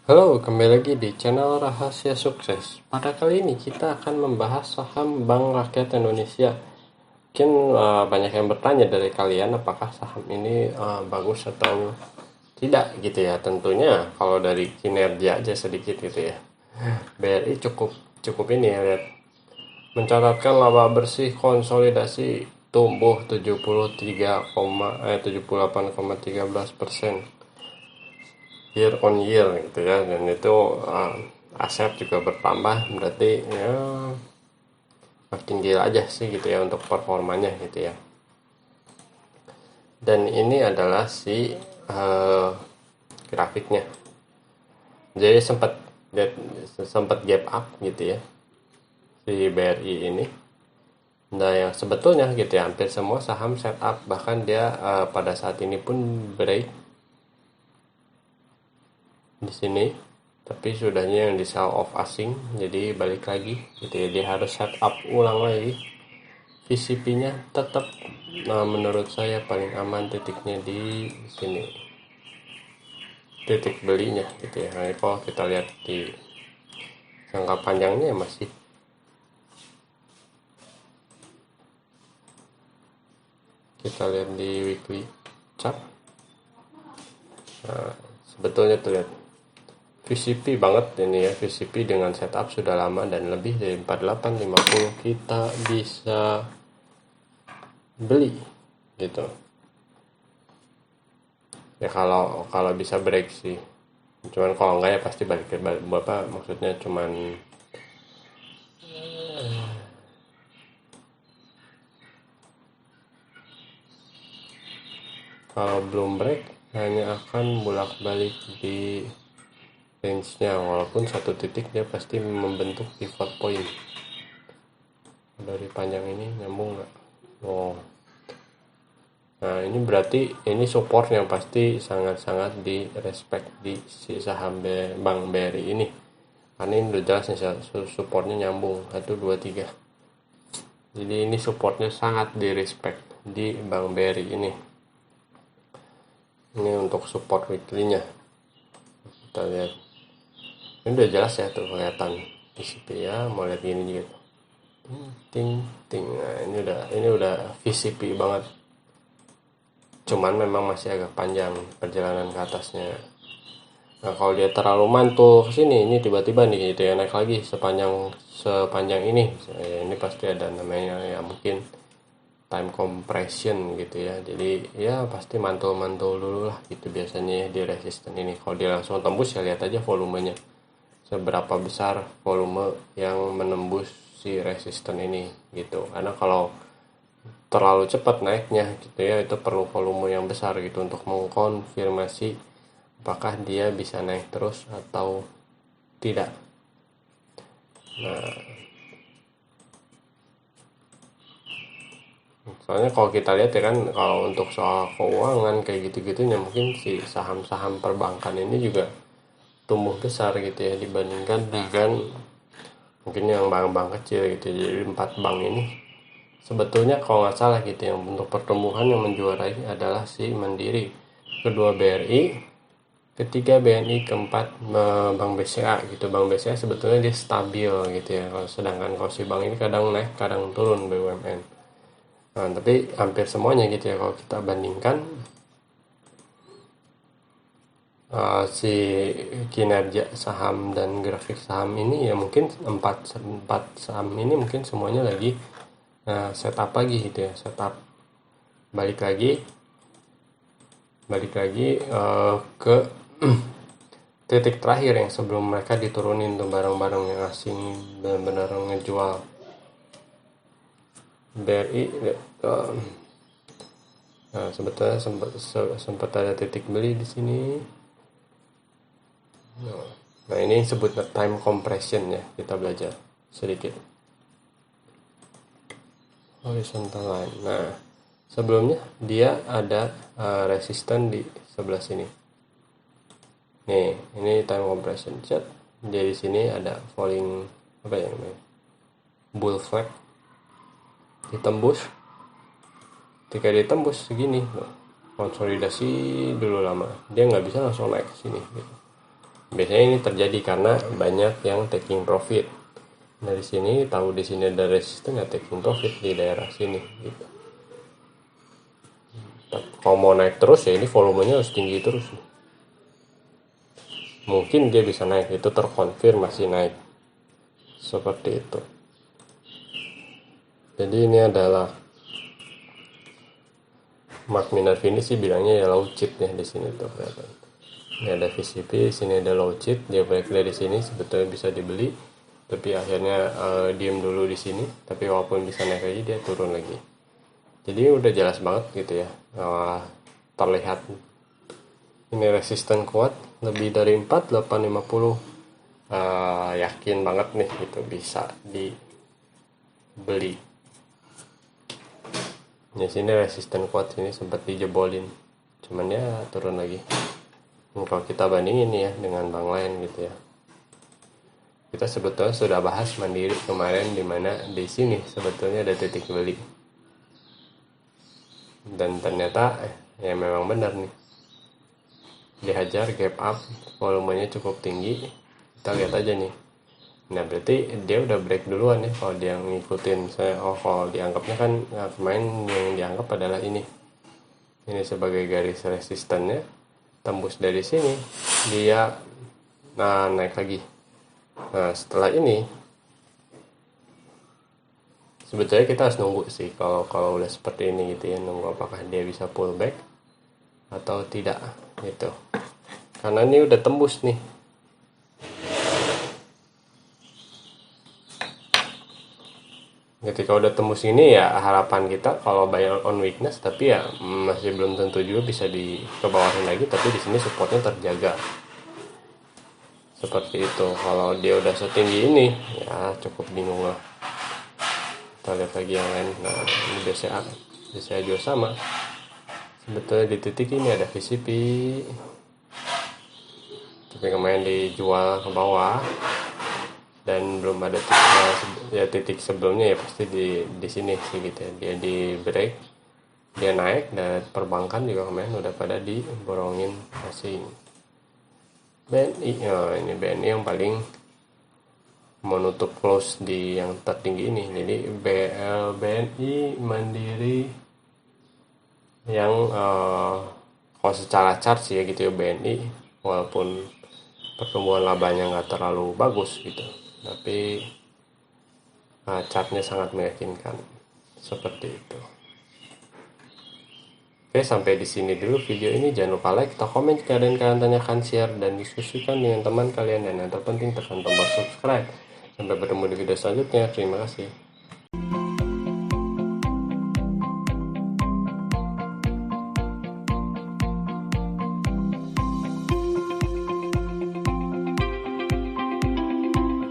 Halo, kembali lagi di channel Rahasia Sukses. Pada kali ini kita akan membahas saham Bank Rakyat Indonesia. Mungkin banyak yang bertanya dari kalian apakah saham ini bagus atau tidak gitu ya. Tentunya kalau dari kinerja aja sedikit gitu ya. BRI cukup cukup ini ya, lihat. Mencatatkan laba bersih konsolidasi tumbuh 78,13% year on year gitu ya, dan itu aset juga bertambah, berarti ya makin gila aja sih gitu ya untuk performanya gitu ya. Dan ini adalah si grafiknya, jadi sempat gap up gitu ya si BRI ini. Nah yang sebetulnya gitu ya hampir semua saham setup, bahkan dia pada saat ini pun break di sini, tapi sudahnya yang di sell off asing, jadi balik lagi gitu ya, dia harus setup ulang lagi. VCP-nya tetap menurut saya paling aman titiknya di sini, titik belinya gitu ya. Nah, kalau kita lihat di jangka panjangnya masih kita lihat di weekly chart. Nah, sebetulnya terlihat VCP banget ini ya, VCP dengan setup sudah lama dan lebih dari 4850 kita bisa beli gitu ya, kalau kalau bisa break sih. Cuman kalau enggak ya pasti balik ke bapak, maksudnya cuman kalau belum break hanya akan bolak-balik di range-nya, walaupun satu titik dia pasti membentuk pivot point. Dari panjang ini nyambung nggak? Oh, nah ini berarti ini support yang pasti sangat-sangat di respect di si saham Bank BRI ini, karena ini udah jelas nih supportnya nyambung 1 2 3. Jadi ini supportnya sangat di respect di Bank BRI ini. Ini untuk support weekly-nya. Kita lihat. Ini udah jelas ya tuh kelihatan VCP ya, mau lihat gini juga. Ting ting. Nah, ini udah VCP banget. Cuman memang masih agak panjang perjalanan ke atasnya. Nah, kalau dia terlalu mantul ke sini, ini tiba-tiba nih gitu ya naik lagi sepanjang ini. Ya, ini pasti ada namanya ya, mungkin time compression gitu ya, jadi ya pasti mantul-mantul dulu lah gitu biasanya ya di resisten ini. Kalau dia langsung tembus ya lihat aja volumenya, seberapa besar volume yang menembus si resisten ini gitu, karena kalau terlalu cepat naiknya gitu ya itu perlu volume yang besar gitu untuk mengkonfirmasi apakah dia bisa naik terus atau tidak. Nah, soalnya kalau kita lihat ya kan, kalau untuk soal keuangan kayak gitu-gitunya mungkin si saham-saham perbankan ini juga tumbuh besar gitu ya dibandingkan dengan mungkin yang bank-bank kecil gitu. Jadi 4 bank ini sebetulnya kalau nggak salah gitu yang untuk pertumbuhan yang menjuarai adalah si Mandiri, kedua BRI, ketiga BNI, keempat Bank BCA gitu. Bank BCA sebetulnya dia stabil gitu ya, sedangkan kalau si bank ini kadang naik kadang turun BUMN. Nah, tapi hampir semuanya gitu ya kalau kita bandingkan si kinerja saham dan grafik saham ini ya, mungkin empat saham ini mungkin semuanya lagi setup lagi gitu ya, setup balik lagi ke titik terakhir yang sebelum mereka diturunin tuh barang-barang yang asing benar-benar ngejual. BRI nah sebetulnya sempat ada titik beli di sini. Nah ini disebut time compression ya, kita belajar sedikit horizontal line. Nah sebelumnya dia ada resisten di sebelah sini. Nih ini time compression set. Jadi sini ada falling apa ya namanya, bull flag, ditembus. Ketika ditembus segini konsolidasi dulu lama, dia nggak bisa langsung naik ke sini gitu. Biasanya ini terjadi karena banyak yang taking profit. Nah di sini tahu di sini ada resisten ya taking profit di daerah sini gitu. Kalau mau naik terus ya ini volumenya harus tinggi terus. Mungkin dia bisa naik, itu terkonfirmasi naik seperti itu. Jadi ini adalah Mark Minervini sih bilangnya ya low chip ya di sini tuh kelihatan. Ini ada VCP, sini ada low chip, dia break dari sini sebetulnya bisa dibeli, tapi akhirnya diem dulu di sini. Tapi walaupun bisa naik lagi dia turun lagi. Jadi udah jelas banget gitu ya, terlihat ini resisten kuat lebih dari 4850, yakin banget nih gitu bisa dibeli. Di sini resisten kuat, ini sempat dijebolin, cuman ya turun lagi. Kalau kita bandingin ya dengan bank lain gitu ya, kita sebetulnya sudah bahas Mandiri kemarin, dimana di sini sebetulnya ada titik beli, dan ternyata ya memang benar nih, dihajar gap up, volumenya cukup tinggi. Kita lihat aja nih. Nah berarti dia udah break duluan ya kalau dia ngikutin saya. Kalau dianggapnya kan kemarin yang dianggap adalah ini sebagai garis resistennya, tembus dari sini dia naik lagi. Nah setelah ini sebetulnya kita harus nunggu sih kalau udah seperti ini gitu ya, nunggu apakah dia bisa pullback atau tidak gitu, karena ini udah tembus nih. Ketika udah tembus ini ya harapan kita kalau buy on weakness, tapi ya masih belum tentu juga bisa ke bawahin lagi, tapi di sini supportnya terjaga seperti itu. Kalau dia udah setinggi ini ya cukup bingung lah. Kita lihat lagi yang lain. Nah ini BCA juga sama, sebetulnya di titik ini ada VCP, tapi kemarin dijual ke bawah dan belum ada titik sebelumnya ya pasti di sini sih gitu ya. Dia di break, dia naik, dan perbankan juga kemarin udah pada diborongin asing. BNI, ini BNI yang paling menutup close di yang tertinggi ini. Jadi BNI, Mandiri yang kalau secara chart sih ya gitu ya, BNI walaupun pertumbuhan labanya nggak terlalu bagus gitu, tapi chartnya sangat meyakinkan seperti itu. Oke, sampai di sini dulu video ini. Jangan lupa like atau komen jika ada yang kalian tanyakan, share dan diskusikan dengan teman kalian, dan yang terpenting tekan tombol subscribe. Sampai bertemu di video selanjutnya. Terima kasih.